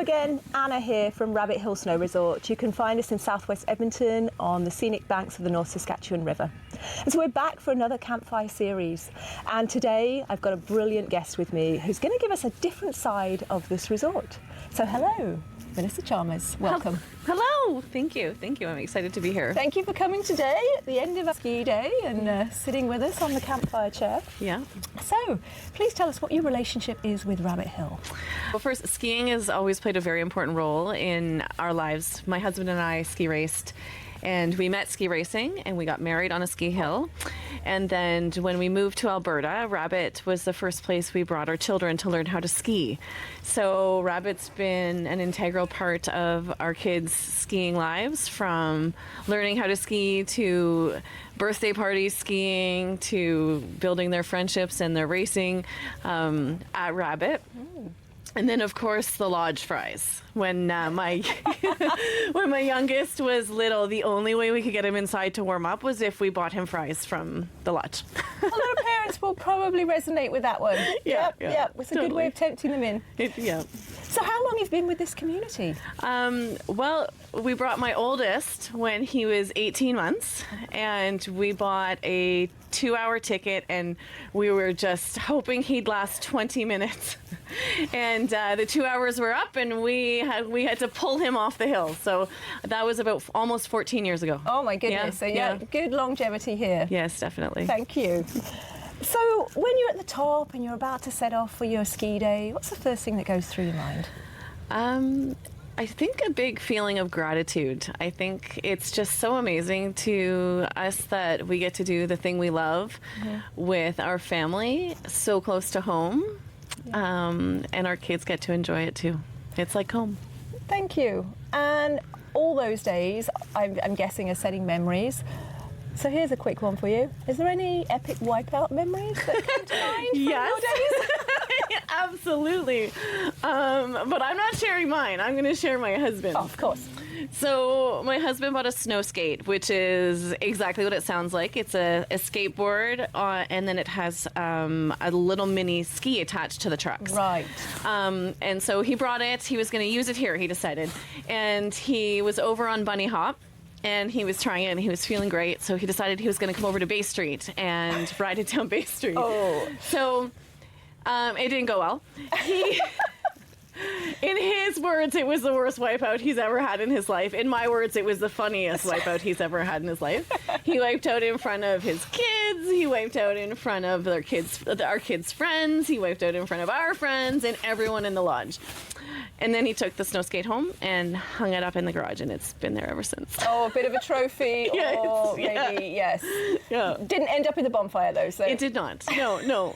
again, Anna here from Rabbit Hill Snow Resort. You can find us in southwest Edmonton on the scenic banks of the North Saskatchewan River. And so we're back for another Campfire series. And today I've got a brilliant guest with me who's going to give us a different side of this resort. So hello, Melissa Chalmers. Welcome. Hello. Thank you. Thank you. I'm excited to be here. Thank you for coming today at the end of a ski day and sitting with us on the campfire chair. Yeah. So please tell us what your relationship is with Rabbit Hill. Well, first, skiing has always played a very important role in our lives. My husband and I ski raced, and we met ski racing, and we got married on a ski hill. And then when we moved to Alberta, Rabbit was the first place we brought our children to learn how to ski. So Rabbit's been an integral part of our kids' skiing lives, from learning how to ski to birthday parties skiing to building their friendships and their racing at Rabbit. And then, of course, the lodge fries. When my when my youngest was little, the only way we could get him inside to warm up was if we bought him fries from the lodge. A lot of parents will probably resonate with that one. Yep. It's a good way of tempting them in. Yeah. So how long have you been with this community? Well, we brought my oldest when he was 18 months, and we bought a 2-hour ticket, and we were just hoping he'd last 20 minutes. And the 2 hours were up, and we had to pull him off the hill. So that was about almost 14 years ago. Oh my goodness. Yeah, So good longevity here. Yes, definitely. Thank you. So when you're at the top and you're about to set off for your ski day, what's the first thing that goes through your mind? I think a big feeling of gratitude. I think it's just so amazing to us that we get to do the thing we love with our family so close to home, and our kids get to enjoy it too. It's like home. Thank you. And all those days, I'm guessing, are setting memories. So here's a quick one for you. Is there any epic wipeout memories that come to mind from your days? Absolutely. But I'm not sharing mine. I'm going to share my husband. Oh, of course. So my husband bought a snow skate, which is exactly what it sounds like. It's a skateboard, and then it has a little mini ski attached to the trucks. Right. And so he brought it. He was going to use it here, he decided. And he was over on Bunny Hop, and he was trying it, and he was feeling great. So he decided he was going to come over to Bay Street and ride it down Bay Street. Oh. So it didn't go well. In his words, it was the worst wipeout he's ever had in his life. In my words, it was the funniest wipeout he's ever had in his life. He wiped out in front of his kids. He wiped out in front of our kids' friends. He wiped out in front of our friends and everyone in the lodge. And then he took the snow skate home and hung it up in the garage, and it's been there ever since. Oh, a bit of a trophy, Yes, or maybe, yes. Yeah. Didn't end up in the bonfire, though, so... It did not. No.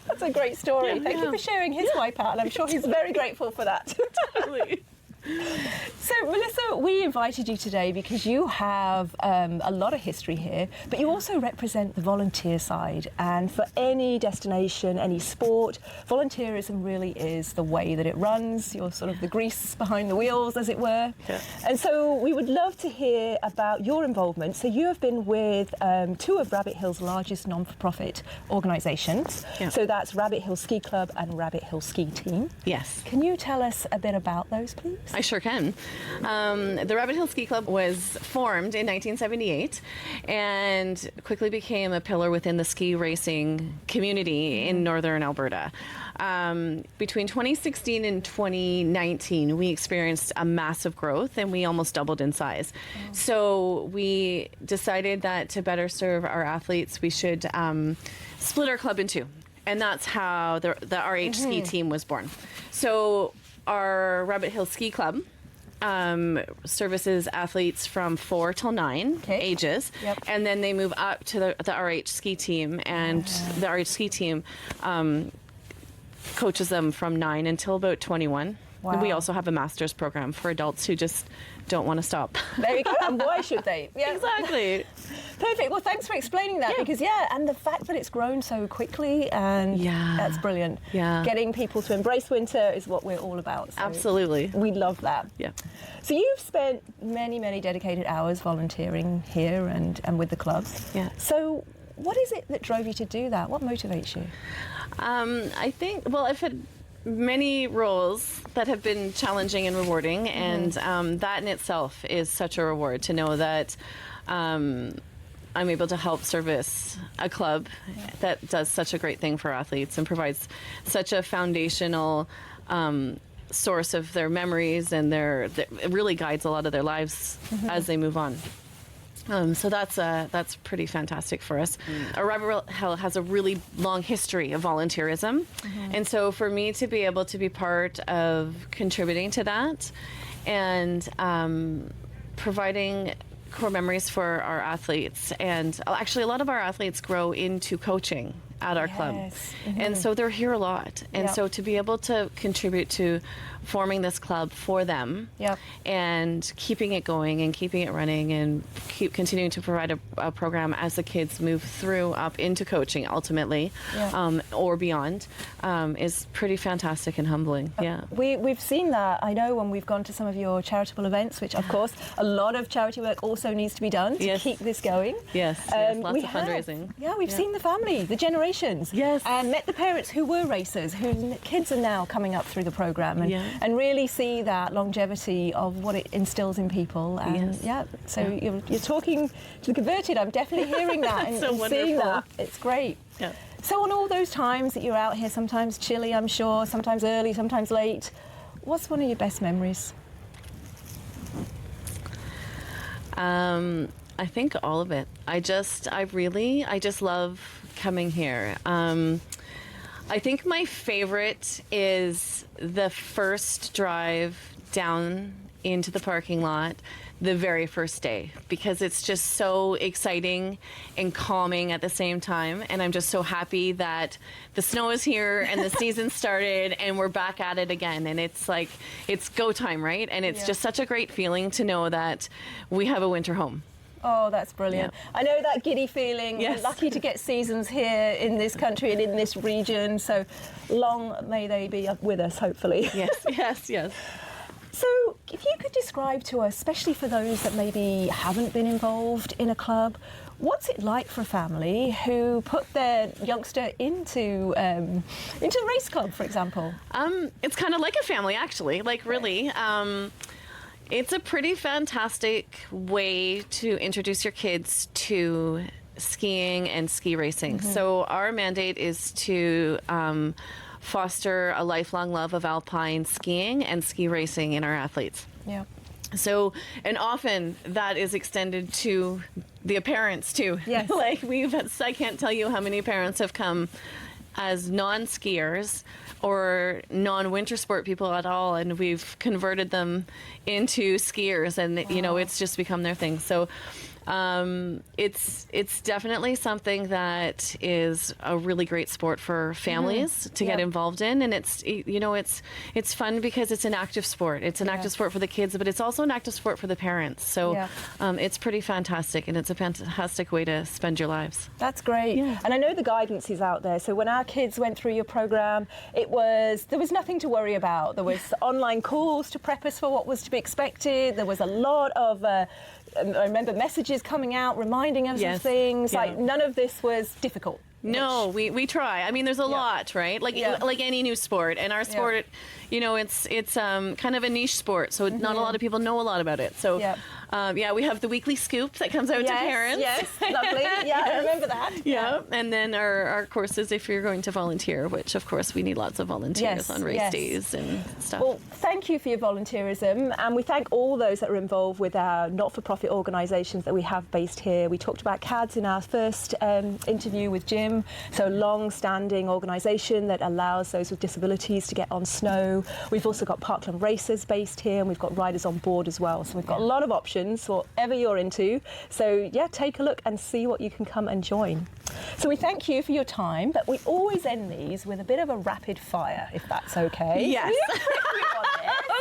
That's a great story. Yeah, Thank you for sharing his wipeout, and I'm sure he's very grateful for that. Totally. So, Melissa, we invited you today because you have a lot of history here, but you also represent the volunteer side. And for any destination, any sport, volunteerism really is the way that it runs. You're sort of the grease behind the wheels, as it were. Yeah. And so we would love to hear about your involvement. So you have been with two of Rabbit Hill's largest non-for-profit organisations. Yeah. So that's Rabbit Hill Ski Club and Rabbit Hill Ski Team. Yes. Can you tell us a bit about those, please? I sure can. The Rabbit Hill Ski Club was formed in 1978 and quickly became a pillar within the ski racing community in northern Alberta. Between 2016 and 2019, we experienced a massive growth, and we almost doubled in size. Oh. So we decided that to better serve our athletes, we should split our club in two. And that's how the RH Ski Team was born. So our Rabbit Hill Ski Club services athletes from 4 till 9 ages, and then they move up to the RH Ski Team, and the RH Ski Team coaches them from 9 until about 21. Wow. And we also have a master's program for adults who just don't want to stop. There you go, and why should they? Yeah. Exactly. Perfect. Well, thanks for explaining that, because, and the fact that it's grown so quickly, and that's brilliant. Yeah. Getting people to embrace winter is what we're all about. So absolutely. We love that. Yeah. So you've spent many, many dedicated hours volunteering here and with the club. Yeah. So what is it that drove you to do that? What motivates you? I think, well, if it many roles that have been challenging and rewarding, and that in itself is such a reward to know that I'm able to help service a club that does such a great thing for athletes and provides such a foundational source of their memories, and it really guides a lot of their lives as they move on. So that's pretty fantastic for us. Rabbit Hill has a really long history of volunteerism, and so for me to be able to be part of contributing to that and providing core memories for our athletes, and actually a lot of our athletes grow into coaching at our club, and so they're here a lot, and so to be able to contribute to forming this club for them and keeping it going and keeping it running and keep continuing to provide a program as the kids move through up into coaching ultimately or beyond is pretty fantastic and humbling. We've seen that, I know, when we've gone to some of your charitable events, which of course a lot of charity work also needs to be done to keep this going. Lots of fundraising. We've seen the family, the generations, and met the parents who were racers, whose kids are now coming up through the program, and really see that longevity of what it instills in people. And so you're talking to the converted. I'm definitely hearing that and seeing that. It's great. So on all those times that you're out here, sometimes chilly, I'm sure, sometimes early, sometimes late, what's one of your best memories? I think all of it. I just love coming here. I think my favorite is the first drive down into the parking lot the very first day, because it's just so exciting and calming at the same time, and I'm just so happy that the snow is here and the season started and we're back at it again, and it's like it's go time, right? And it's just such a great feeling to know that we have a winter home. Oh, that's brilliant. I know that giddy feeling. Yes. We're lucky to get seasons here in this country and in this region, so long may they be with us, hopefully. Yes. So if you could describe to us, especially for those that maybe haven't been involved in a club, what's it like for a family who put their youngster into the race club, for example? It's kind of like a family, actually, like really. It's a pretty fantastic way to introduce your kids to skiing and ski racing. So our mandate is to foster a lifelong love of alpine skiing and ski racing in our athletes. So, and often that is extended to the parents too. Like I can't tell you how many parents have come as non-skiers or non-winter sport people at all, and we've converted them into skiers, and you know, it's just become their thing. So it's definitely something that is a really great sport for families to get involved in, and it's fun because it's an active sport. It's an active sport for the kids, but it's also an active sport for the parents. So it's pretty fantastic, and it's a fantastic way to spend your lives. That's great. And I know the guidance is out there. So when our kids went through your program, there was nothing to worry about. There was online calls to prep us for what was to be expected. There was a lot of I remember messages coming out reminding us of things. Like none of this was difficult. No, we try. I mean, there's a lot, right? Like any new sport, and our sport, you know, it's kind of a niche sport, so not a lot of people know a lot about it. So we have the weekly scoop that comes out to parents. Lovely. I remember that. And then our courses if you're going to volunteer, which of course we need lots of volunteers on race days and stuff. Well, thank you for your volunteerism, and we thank all those that are involved with our not-for-profit organisations that we have based here. We talked about CADS in our first interview with Jim. So a long-standing organisation that allows those with disabilities to get on snow. We've also got Parkland Racers based here, and we've got riders on board as well. So we've got a lot of options, whatever you're into. So take a look and see what you can come and join. So we thank you for your time, but we always end these with a bit of a rapid fire, if that's okay. Yes.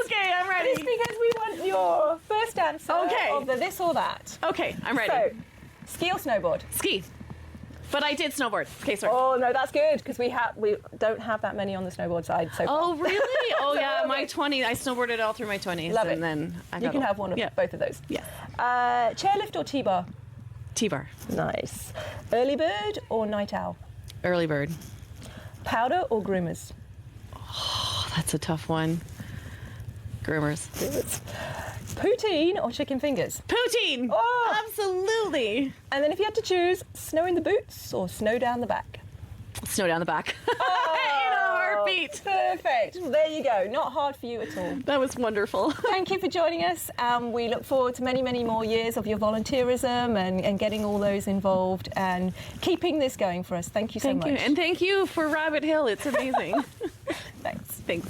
Okay, I'm ready. It's because we want your first answer of the this or that. Okay, I'm ready. So, ski or snowboard? Ski. But I did snowboard. Okay, sorry. Oh no, that's good, because we don't have that many on the snowboard side so far. Oh really? Oh yeah, my 20s. I snowboarded all through my 20s. Love it. And then you can have one of both of those. Yeah. Chairlift or T-bar? T-bar. Nice. Early bird or night owl? Early bird. Powder or groomers? That's a tough one. Groomers. Poutine or chicken fingers? Poutine! Oh! Absolutely! And then if you had to choose, snow in the boots or snow down the back? Snow down the back. Oh, in a heartbeat. Perfect. Well, there you go. Not hard for you at all. That was wonderful. Thank you for joining us. We look forward to many, many more years of your volunteerism and getting all those involved and keeping this going for us. Thank you so much. Thank you. And thank you for Rabbit Hill. It's amazing. Thanks. Thanks.